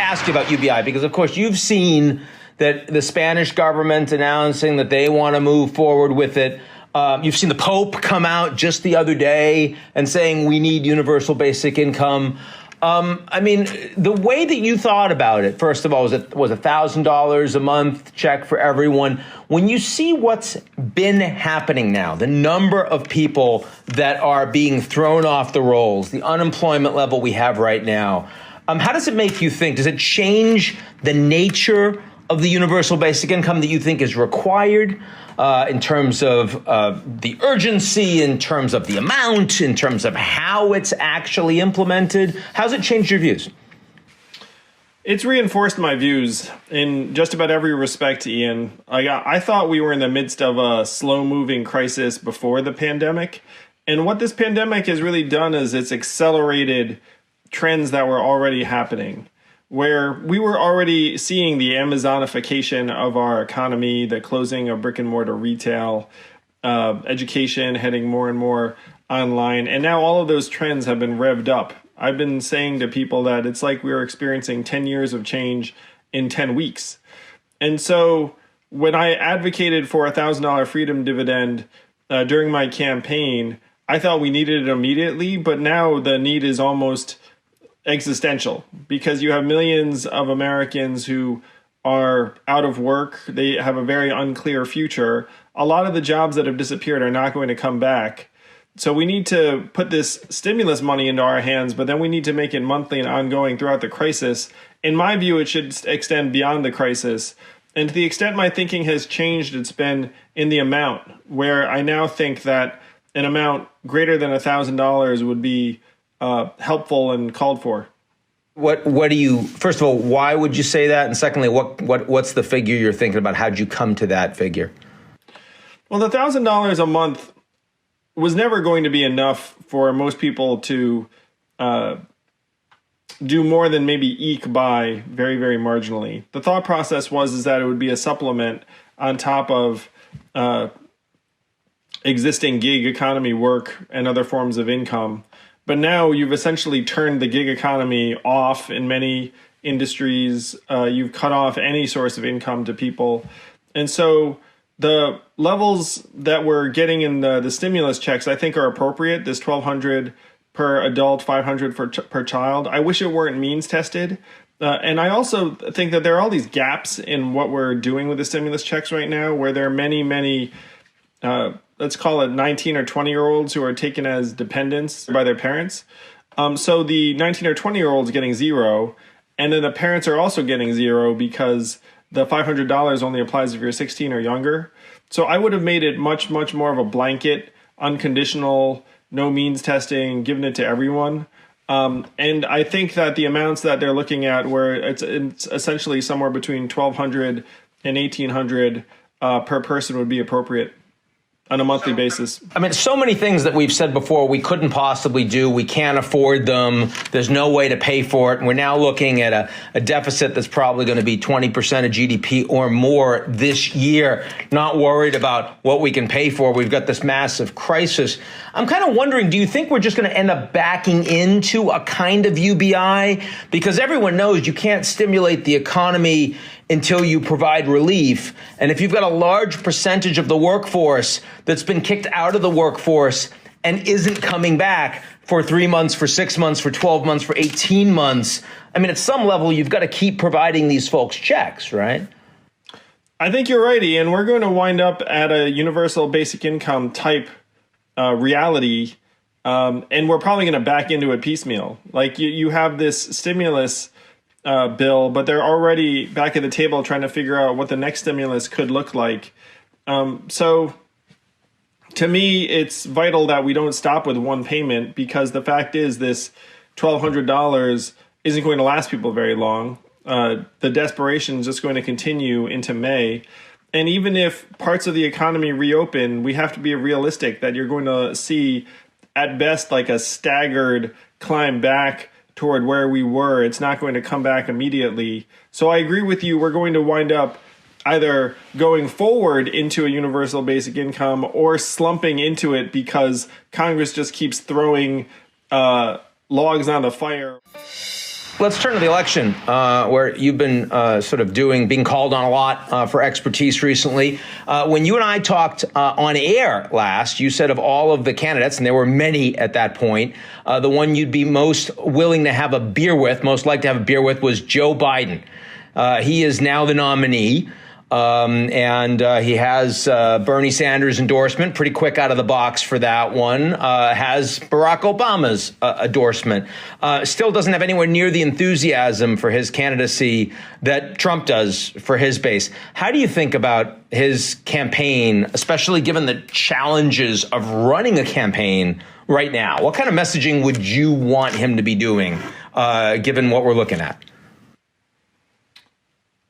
ask you about UBI because, of course, you've seen that the Spanish government announcing that they want to move forward with it. You've seen the Pope come out just the other day and saying we need universal basic income. I mean, the way that you thought about it, first of all, was $1,000 a month check for everyone. When you see what's been happening now, the number of people that are being thrown off the rolls, the unemployment level we have right now, how does it make you think? Does it change the nature of the universal basic income that you think is required in terms of the urgency, in terms of the amount, in terms of how it's actually implemented? How's it changed your views? It's reinforced my views in just about every respect, Ian. I thought we were in the midst of a slow-moving crisis before the pandemic. And what this pandemic has really done is it's accelerated trends that were already happening, where we were already seeing the Amazonification of our economy, the closing of brick and mortar retail, education heading more and more online. And now all of those trends have been revved up. I've been saying to people that it's like we were experiencing 10 years of change in 10 weeks. And so when I advocated for a $1,000 freedom dividend during my campaign, I thought we needed it immediately, but now the need is almost existential because you have millions of Americans who are out of work. They have a very unclear future. A lot of the jobs that have disappeared are not going to come back. So we need to put this stimulus money into our hands, but then we need to make it monthly and ongoing throughout the crisis. In my view, it should extend beyond the crisis. And to the extent my thinking has changed, it's been in the amount, where I now think that an amount greater than $1,000 would be helpful and called for. What do you, first of all, why would you say that? And secondly, what's the figure you're thinking about? How'd you come to that figure? Well, the $1,000 a month was never going to be enough for most people to do more than maybe eke by very, very marginally. The thought process was that it would be a supplement on top of existing gig economy work and other forms of income. But now you've essentially turned the gig economy off in many industries. You've cut off any source of income to people. And so the levels that we're getting in the stimulus checks, I think, are appropriate. This $1,200 per adult, $500 per child. I wish it weren't means tested. And I also think that there are all these gaps in what we're doing with the stimulus checks right now, where there are many, let's call it 19 or 20-year-olds who are taken as dependents by their parents. So the 19 or 20-year-olds getting zero, and then the parents are also getting zero because the $500 only applies if you're 16 or younger. So I would have made it much more of a blanket, unconditional, no means testing, giving it to everyone. And I think that the amounts that they're looking at, where it's essentially somewhere between $1,200 and $1,800 per person, would be appropriate on a monthly basis. I mean, so many things that we've said before we couldn't possibly do. We can't afford them. There's no way to pay for it. And we're now looking at a deficit that's probably going to be 20% of GDP or more this year. Not worried about what we can pay for. We've got this massive crisis. I'm kind of wondering, do you think we're just going to end up backing into a kind of UBI? Because everyone knows you can't stimulate the economy until you provide relief. And if you've got a large percentage of the workforce that's been kicked out of the workforce and isn't coming back for 3 months, for 6 months, for 12 months, for 18 months, I mean, at some level, you've got to keep providing these folks checks, right? I think you're right, Ian. We're going to wind up at a universal basic income type reality, and we're probably going to back into it piecemeal. Like you have this stimulus bill, but they're already back at the table trying to figure out what the next stimulus could look like. So to me, it's vital that we don't stop with one payment, because the fact is this $1,200 isn't going to last people very long. The desperation is just going to continue into May. And even if parts of the economy reopen, we have to be realistic that you're going to see at best like a staggered climb back toward where we were. It's not going to come back immediately. So I agree with you. We're going to wind up either going forward into a universal basic income or slumping into it because Congress just keeps throwing logs on the fire. Let's turn to the election, where you've been sort of being called on a lot for expertise recently. When you and I talked on air last, you said of all of the candidates, and there were many at that point, the one you'd be most willing to have a beer with, most like to have a beer with, was Joe Biden. He is now the nominee. And he has Bernie Sanders' endorsement, pretty quick out of the box for that one, has Barack Obama's endorsement, still doesn't have anywhere near the enthusiasm for his candidacy that Trump does for his base. How do you think about his campaign, especially given the challenges of running a campaign right now? What kind of messaging would you want him to be doing, given what we're looking at?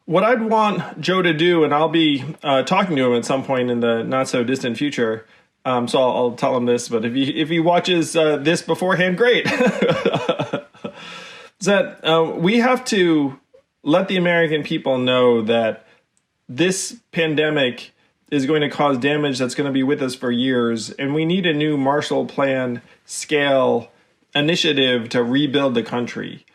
What I'd want Joe to do, and I'll be talking to him at some point in the not so distant future, so I'll tell him this. But if he watches this beforehand, great. Is that we have to let the American people know that this pandemic is going to cause damage that's going to be with us for years, and we need a new Marshall Plan scale initiative to rebuild the country.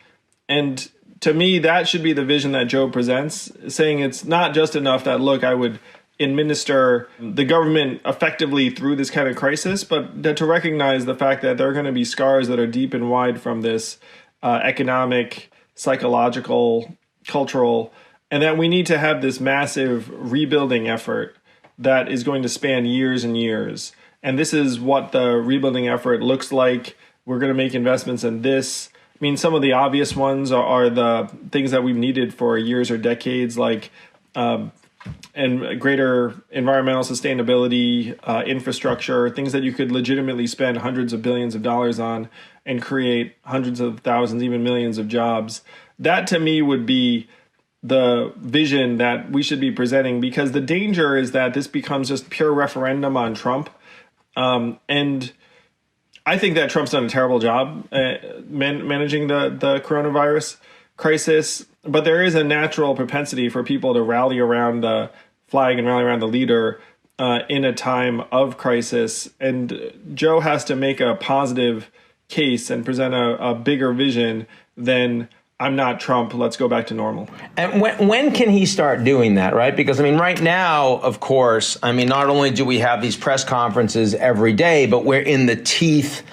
And to me, that should be the vision that Joe presents, saying it's not just enough that, look, I would administer the government effectively through this kind of crisis, but to recognize the fact that there are going to be scars that are deep and wide from this economic, psychological, cultural, and that we need to have this massive rebuilding effort that is going to span years and years. And this is what the rebuilding effort looks like. We're going to make investments in this. I mean, some of the obvious ones are the things that we've needed for years or decades, like and greater environmental sustainability, infrastructure, things that you could legitimately spend hundreds of billions of dollars on and create hundreds of thousands, even millions of jobs. That, to me, would be the vision that we should be presenting, because the danger is that this becomes just pure referendum on Trump. And I think that Trump's done a terrible job managing the coronavirus crisis, but there is a natural propensity for people to rally around the flag and rally around the leader in a time of crisis. And Joe has to make a positive case and present a bigger vision than I'm not Trump, let's go back to normal. And when can he start doing that, right? Because, I mean, right now, of course, I mean, not only do we have these press conferences every day, but we're in the teeth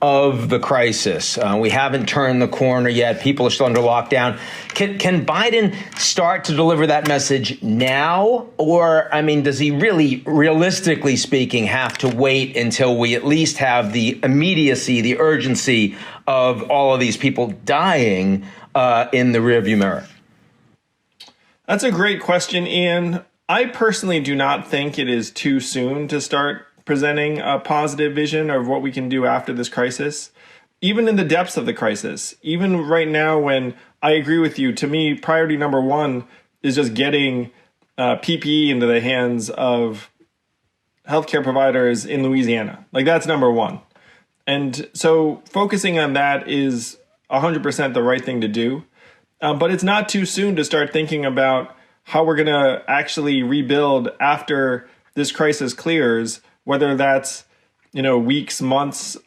of the crisis. We haven't turned the corner yet. People are still under lockdown. Can Biden start to deliver that message now? Or, I mean, does he really, realistically speaking, have to wait until we at least have the immediacy, the urgency of all of these people dying in the rearview mirror? That's a great question, Ian. I personally do not think it is too soon to start presenting a positive vision of what we can do after this crisis, even in the depths of the crisis. Even right now, when I agree with you, to me, priority number one is just getting PPE into the hands of healthcare providers in Louisiana. Like, that's number one. And so focusing on that is 100% the right thing to do. But it's not too soon to start thinking about how we're going to actually rebuild after this crisis clears, whether that's, weeks, months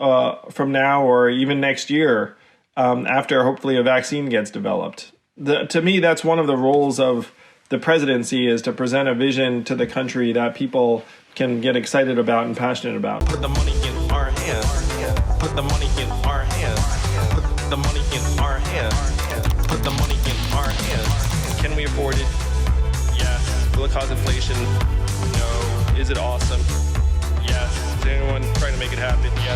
from now, or even next year, after hopefully a vaccine gets developed. To me, that's one of the roles of the presidency, is to present a vision to the country that people can get excited about and passionate about. Put the money in our hands. Put the money in our hands. Put the money in our hands. Put the money in our hands. Can we afford it? Yes. Will it cause inflation? No. Is it awesome? Yes. Is anyone trying to make it happen? Yeah,